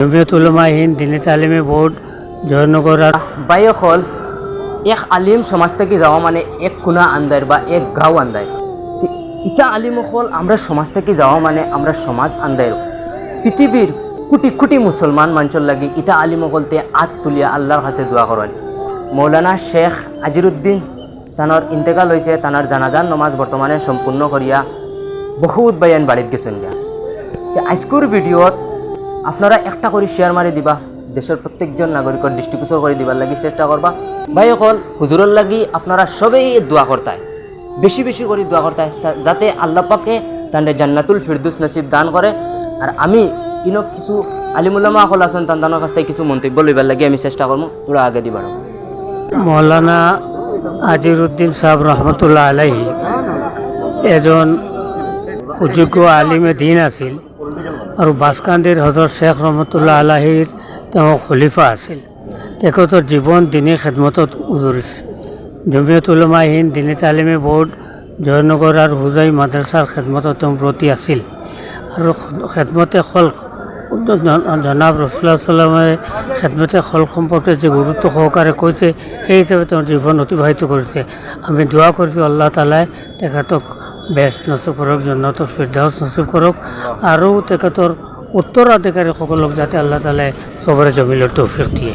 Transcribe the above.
জমিয়ত উলামা হিন্দ দিনী তালিমী বোর্ড জয়নগর আর বাইক হল এক আলিম সমাজ থেকে যাওয়া মানে এক কোনা আন্দার বা এক গাঁও আন্দার। ইটা আলিম হল আমরা সমাজ থেকে যাওয়া মানে আমরা সমাজ আন্দার। পৃথিবীর কোটি কোটি মুসলমান মানুষের লাগি ইটা আলিম হলতে আত তুলিয়া আল্লাহর কাছে দোয়া করেন। মৌলানা শেখ আজিরুদ্দিন তানোর ইন্তেকাল হয়েছে, তানার জানাজার নমাজ বর্তমানে সম্পূর্ণ করিয়া বহুত বায়ান বাড়িত গেছেন গিয়া। আজকের ভিডিওত আপনারা একটা করে শেয়ার মারি দিবা, দেশের প্রত্যেকজন নাগরিকের দৃষ্টিগোচর করে দিবার লাগি চেষ্টা করবা। ভাই অকল হুজুরের লাগি আপনারা সবেই দোয়া করতায়, বেশি বেশি করে দোয়া করতায় যাতে আল্লাহ পাকে তাদের জান্নাতুল ফিরদৌস নসিব দান করে। আর আমি ইনক কিছু আলিমুল্লামা হল আছেন তাদের কাছ থেকে কিছু মন্তব্য লইবার লাগি আমি চেষ্টা করবো, ওরা আগে দিবার। মৌলানা আজিরুদ্দিন সাহেব রহমতুল্লাহ আলাইহি এজন সুযোগ্য আলিমে দিন আছিল আৰু বাসকান্দিৰ হজরত শেখ রহমতুল্লাহ আলাহিৰ তেওঁ খলিফা আছিল। তেখেতৰ জীৱন দিনী খেদমতত উজৰিছে। জমিয়ত উলামা হিন্দ দিনী তালিমী বোৰ্ড জয়নগৰ আৰু হুজাই মাদ্ৰাছাৰ খেদমতত তেওঁ ব্ৰতী আছিল আৰু খেদমতে খলক জনাব ৰছুল্লাহ সাল্লামে খেদমতে খলক সম্পৰ্কে যে গুৰুত্ব সহকাৰে কৈছে সেই হিচাপে তেওঁ জীৱন অতিবাহিত কৰিছে। আমি দোৱা কৰিছোঁ আল্লাহ তালাই তেখেতক বেষ্ট নচিব কৰক, জান্নাতুল ফিৰদাউছ নচিব কৰক আৰু তেখেতৰ উত্তৰাধিকাৰীসকলক যাতে আল্লাহ তালাই চবৰে জমিলৰ তৌফিক দিয়ে।